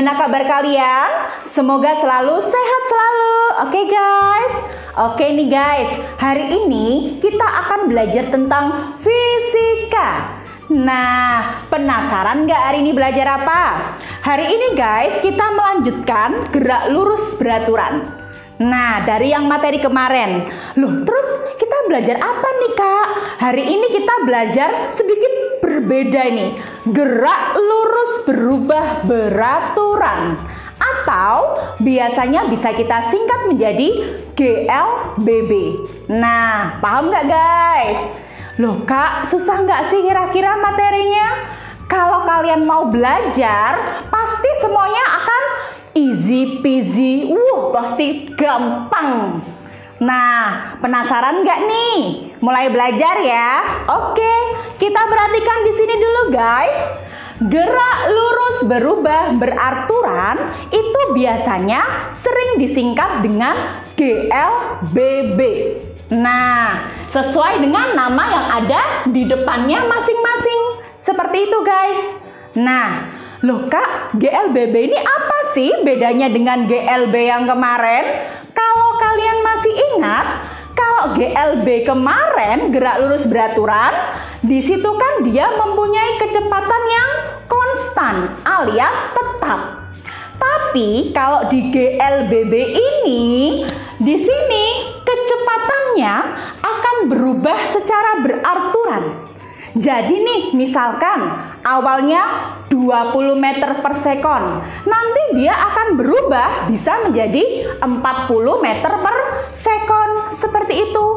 Gimana kabar kalian? Semoga selalu sehat selalu. Oke guys. Oke nih guys, hari ini kita akan belajar tentang fisika. Nah, penasaran nggak hari ini belajar apa? Hari ini guys, kita melanjutkan gerak lurus beraturan. Nah, dari yang materi kemarin. Loh, terus kita belajar apa nih Kak? Hari ini kita belajar sedikit berbeda nih. Gerak lurus berubah beraturan. Atau biasanya bisa kita singkat menjadi GLBB. Nah, paham nggak guys? Loh Kak, susah nggak sih kira-kira materinya? Kalau kalian mau belajar, pasti semuanya akan easy peasy. Pasti gampang. Nah, penasaran nggak nih? Mulai belajar ya? Oke, kita perhatikan di sini dulu guys. Gerak lurus berubah beraturan itu biasanya sering disingkat dengan GLBB. Nah, sesuai dengan nama yang ada di depannya masing-masing. Seperti itu guys. Nah, loh Kak, GLBB ini apa sih bedanya dengan GLB yang kemarin? Kalau kalian masih ingat, kalau GLB kemarin gerak lurus beraturan, di situ kan dia mempunyai kecepatan yang konstan alias tetap. Tapi kalau di GLBB ini, di sini kecepatannya akan berubah secara beraturan. Jadi nih, misalkan awalnya 20 meter per sekon, nanti dia akan berubah bisa menjadi 40 meter per sekon, seperti itu.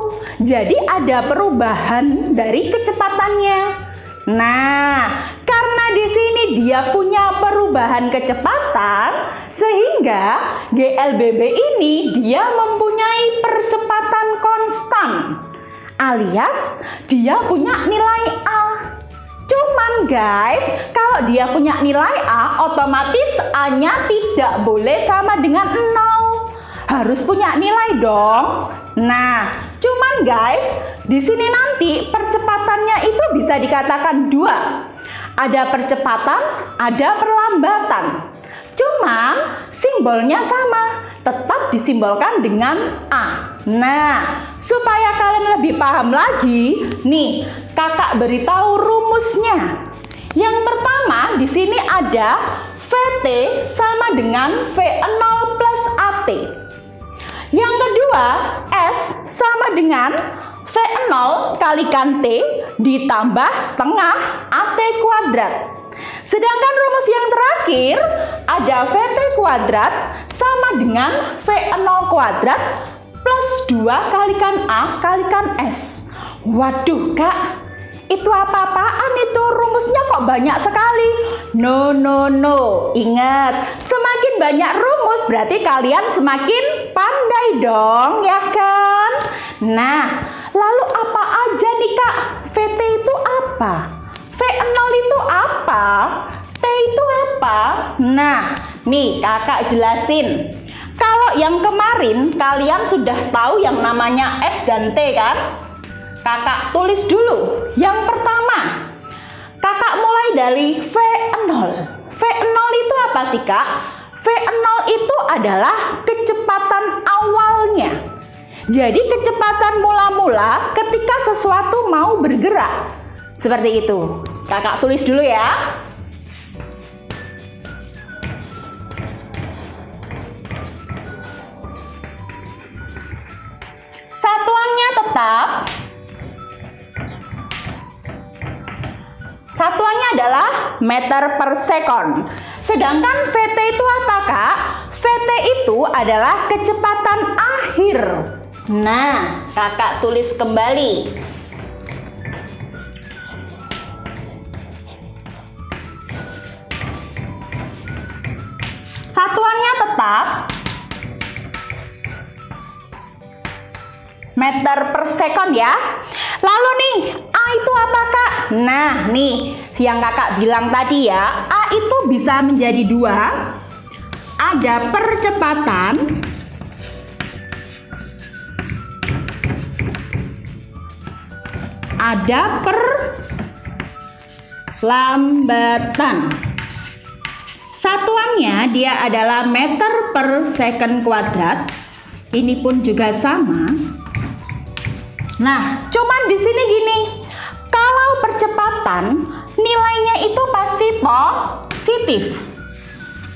Jadi ada perubahan dari kecepatannya. Nah, karena di sini dia punya perubahan kecepatan, sehingga GLBB ini dia mempunyai percepatan konstan, alias dia punya nilai A. Cuman guys, kalau dia punya nilai A, otomatis A-nya tidak boleh sama dengan 0. Harus punya nilai dong. Nah, cuman guys, di sini nanti percepatannya itu bisa dikatakan dua. Ada percepatan, ada perlambatan. Cuman simbolnya sama, tetap disimbolkan dengan A. Nah, supaya kalian lebih paham lagi, nih kakak beritahu rumusnya. Yang pertama di sini ada VT sama dengan V0 plus AT. Yang kedua, S sama dengan V0 kalikan T ditambah setengah AT kuadrat. Sedangkan rumus yang terakhir ada VT kuadrat sama dengan V0 kuadrat plus 2 kalikan A kalikan S. Waduh Kak, itu apa-apaan itu? Rumusnya kok banyak sekali? No. Ingat, semakin banyak rumus berarti kalian semakin pandai dong, ya kan? Nah, lalu apa aja nih Kak? VT itu apa? V0 itu apa? T itu apa? Nah, nih kakak jelasin. Kalau yang kemarin kalian sudah tahu yang namanya S dan T kan? Kakak tulis dulu. Yang pertama, kakak mulai dari V0. V0 itu apa sih Kak? V0 itu adalah kecepatan awalnya. Jadi kecepatan mula-mula ketika sesuatu mau bergerak. Seperti itu. Kakak tulis dulu ya. Satuannya tetap. Satuannya adalah meter per sekon. Sedangkan VT itu apa Kak? VT itu adalah kecepatan akhir. Nah, kakak tulis kembali. Satuannya tetap meter per sekon ya. Lalu nih, A itu apa Kak? Nah nih, yang kakak bilang tadi ya, A itu bisa menjadi dua. Ada percepatan, ada perlambatan. Satuan Kecepatannya dia adalah meter per second kuadrat. Ini pun juga sama. Nah, cuman di sini gini. Kalau percepatan nilainya itu pasti positif.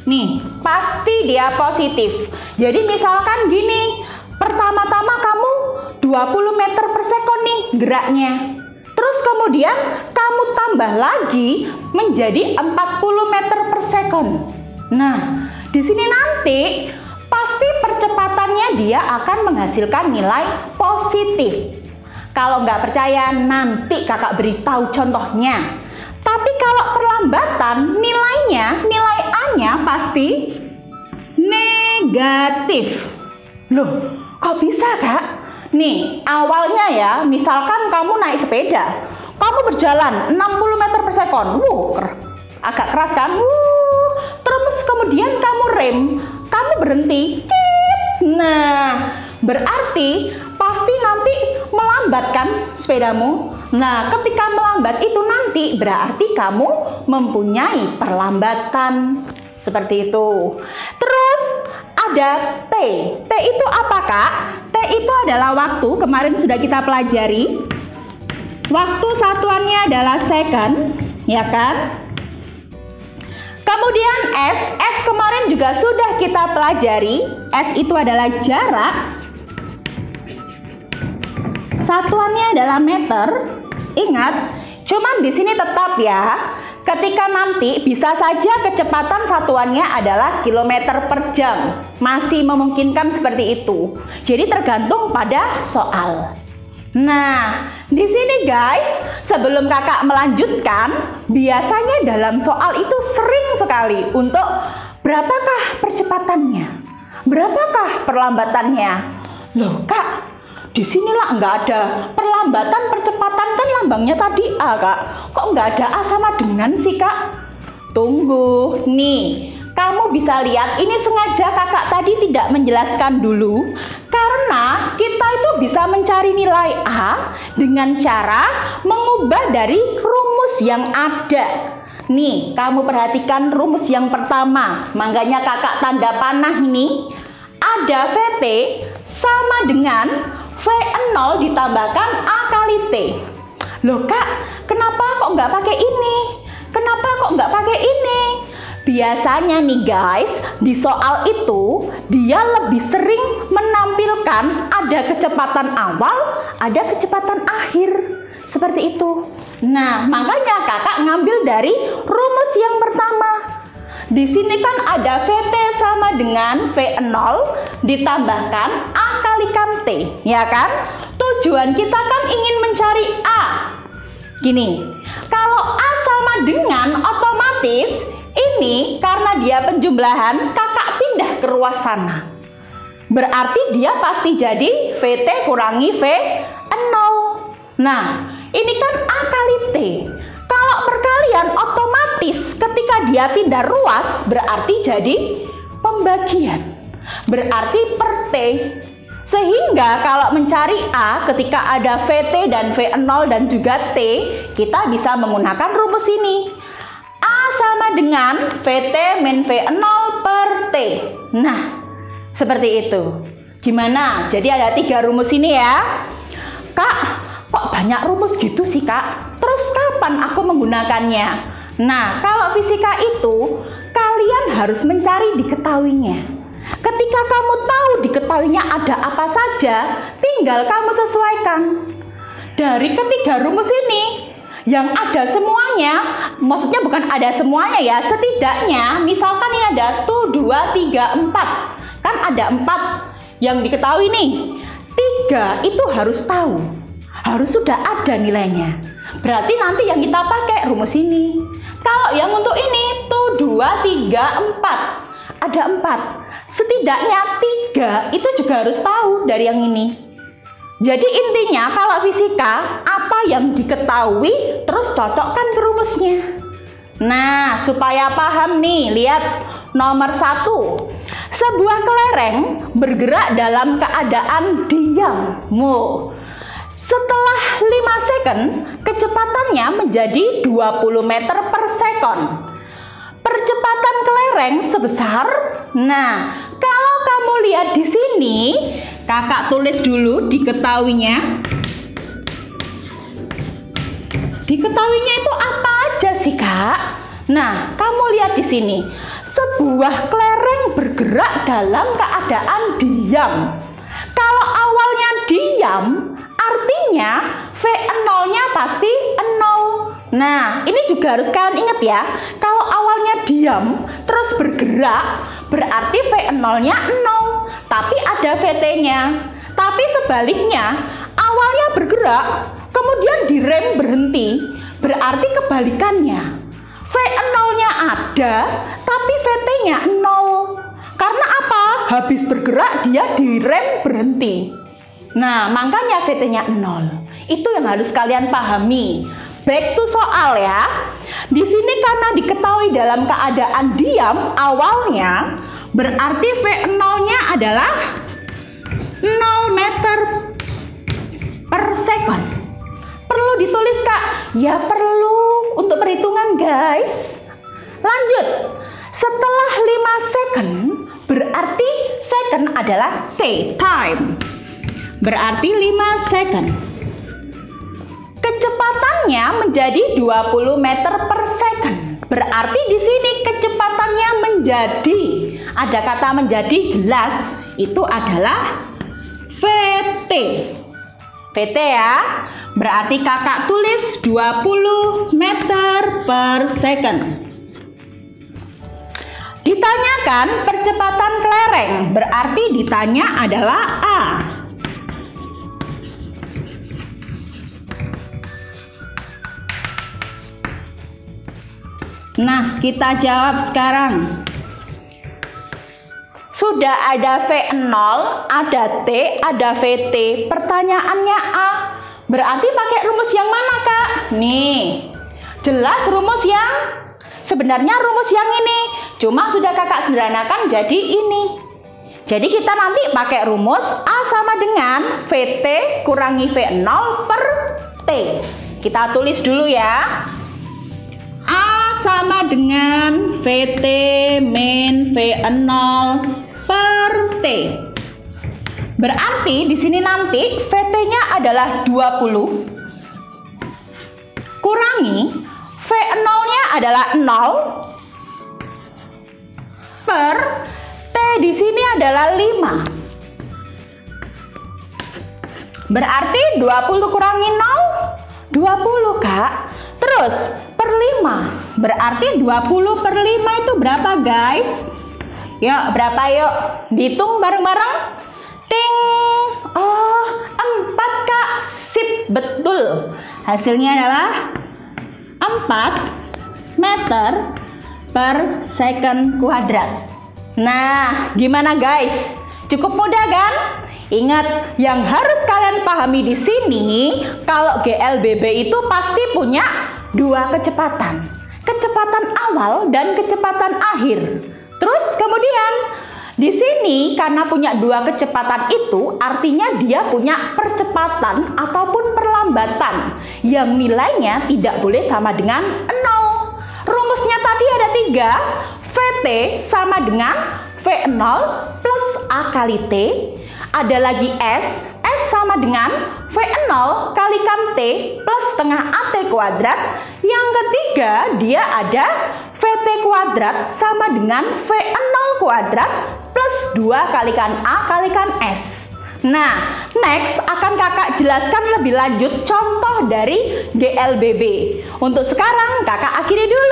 Nih, pasti dia positif. Jadi misalkan gini, pertama-tama kamu 20 meter per sekon nih geraknya. Terus kemudian kamu tambah lagi menjadi 40 meter per sekon. Nah, di sini nanti pasti percepatannya dia akan menghasilkan nilai positif. Kalau nggak percaya, nanti kakak beritahu contohnya. Tapi kalau perlambatan, nilai A-nya pasti negatif. Loh, kok bisa kak? Nih, awalnya ya, misalkan kamu naik sepeda, kamu berjalan 60 meter per sekon. Agak keras kan? Terus kemudian kamu rem, kamu berhenti. Nah, berarti pasti nanti melambat kan sepedamu. Nah, ketika melambat itu nanti berarti kamu mempunyai perlambatan. Seperti itu. Terus ada T. T itu apa kak? T itu adalah waktu, kemarin sudah kita pelajari. Waktu satuannya adalah second, ya kan? Kemudian S. S kemarin juga sudah kita pelajari. S itu adalah jarak. Satuannya adalah meter. Ingat, cuman di sini tetap ya. Ketika nanti bisa saja kecepatan satuannya adalah kilometer per jam. Masih memungkinkan seperti itu. Jadi tergantung pada soal. Nah, di sini guys, sebelum kakak melanjutkan, biasanya dalam soal itu sering sekali untuk berapakah percepatannya? Berapakah perlambatannya? Loh kak, di sinilah nggak ada perlambatan, percepatan kan lambangnya tadi A kak. Kok nggak ada A sama dengan sih kak? Tunggu, nih kamu bisa lihat ini sengaja kakak tadi tidak menjelaskan dulu. Karena kita itu bisa mencari nilai A dengan cara mengubah dari rumus yang ada. Nih, kamu perhatikan rumus yang pertama. Makanya kakak tanda panah ini. Ada VT sama dengan V0 ditambahkan A kali T. Loh kak, kenapa kok nggak pakai ini? Kenapa kok nggak pakai ini? Biasanya nih guys, di soal itu dia lebih sering menampilkan ada kecepatan awal, ada kecepatan akhir. Seperti itu. Nah, makanya kakak ngambil dari rumus yang pertama. Di sini kan ada VT sama dengan V0 ditambahkan A kalikan T, ya kan? Tujuan kita kan ingin mencari A. Gini, kalau A sama dengan otomatis ini karena dia penjumlahan, kakak pindah ke ruas sana. Berarti dia pasti jadi VT kurangi V0. Nah, ini kan A kali T. Kalau perkalian otomatis ketika dia pindah ruas berarti jadi pembagian. Berarti per T. Sehingga kalau mencari A ketika ada VT dan V0 dan juga T, kita bisa menggunakan rumus ini. A sama dengan VT min V0 per T. Nah, seperti itu. Gimana? Jadi ada 3 rumus ini ya. Kak, kok banyak rumus gitu sih kak? Terus kapan aku menggunakannya? Nah, kalau fisika itu kalian harus mencari diketahuinya. Ketika kamu tahu diketahuinya ada apa saja, tinggal kamu sesuaikan. Dari ketiga rumus ini yang ada semuanya, maksudnya bukan ada semuanya ya, setidaknya misalkan ini ada 1, 2, 3, 4. Kan ada 4 yang diketahui nih. 3 itu harus tahu. Harus sudah ada nilainya. Berarti nanti yang kita pakai rumus ini. Kalau yang untuk ini tuh 2, 3, 4. Ada 4. Setidaknya 3 itu juga harus tahu dari yang ini. Jadi intinya kalau fisika, apa yang diketahui terus cocokkan ke rumusnya. Nah, supaya paham nih, lihat nomor 1. Sebuah kelereng bergerak dalam keadaan diam. Setelah 5 second, kecepatannya menjadi 20 meter per sekon. Percepatan kelereng kelereng sebesar. Nah, kalau kamu lihat di sini, kakak tulis dulu diketahuinya. Diketahuinya itu apa aja sih, Kak? Nah, kamu lihat di sini. Sebuah kelereng bergerak dalam keadaan diam. Kalau awalnya diam, artinya V0-nya pasti 0. Nah, ini juga harus kalian ingat ya. Kalau awalnya diam, terus bergerak, berarti V0-nya 0. Tapi ada VT-nya. Tapi sebaliknya, awalnya bergerak, kemudian direm berhenti, berarti kebalikannya. V0-nya ada, tapi VT-nya 0. Karena apa? Habis bergerak, dia direm berhenti. Nah, makanya VT-nya 0. Itu yang harus kalian pahami. Back to soal ya. Di sini karena diketahui dalam keadaan diam awalnya, berarti V0-nya adalah 0 meter per second. Perlu ditulis, Kak? Ya perlu untuk perhitungan, guys. Lanjut. Setelah 5 second, berarti second adalah T, time. Berarti 5 second. Kecepatannya menjadi 20 meter per second. Berarti di sini kecepatannya menjadi, ada kata menjadi jelas, itu adalah VT. VT ya. Berarti kakak tulis 20 meter per second. Ditanyakan percepatan kelereng, berarti ditanya adalah A. Nah, kita jawab sekarang. Sudah ada V0, ada T, ada VT. Pertanyaannya A. Berarti pakai rumus yang mana, Kak? Nih, jelas rumus yang sebenarnya rumus yang ini. Cuma sudah kakak sederhanakan jadi ini. Jadi kita nanti pakai rumus A sama dengan VT kurangi V0 per T. Kita tulis dulu ya. A sama dengan VT min V0 per T. Berarti di sini nanti VT-nya adalah 20 kurangi V0-nya adalah 0 per T di sini adalah 5. Berarti 20 kurangi 0 20, Kak. Terus per 5. Berarti 20 per 5 itu berapa, guys? Yuk, berapa yuk? Dihitung bareng-bareng. Ting. Oh, 4, Kak. Sip, betul. Hasilnya adalah 4 meter per second kuadrat. Nah, gimana guys? Cukup mudah kan? Ingat, yang harus kalian pahami di sini, kalau GLBB itu pasti punya 2 kecepatan. Kecepatan awal dan kecepatan akhir. Terus kemudian di sini karena punya 2 kecepatan itu artinya dia punya percepatan ataupun perlambatan yang nilainya tidak boleh sama dengan 0. Rumusnya tadi ada 3. VT sama dengan V0 plus A kali T. Ada lagi S sama dengan V0 kalikan T plus setengah AT kuadrat. Yang ketiga dia ada VT kuadrat sama dengan V0 kuadrat plus 2 kalikan A kalikan S. Nah, next akan kakak jelaskan lebih lanjut contoh dari GLBB. Untuk sekarang kakak akhiri dulu.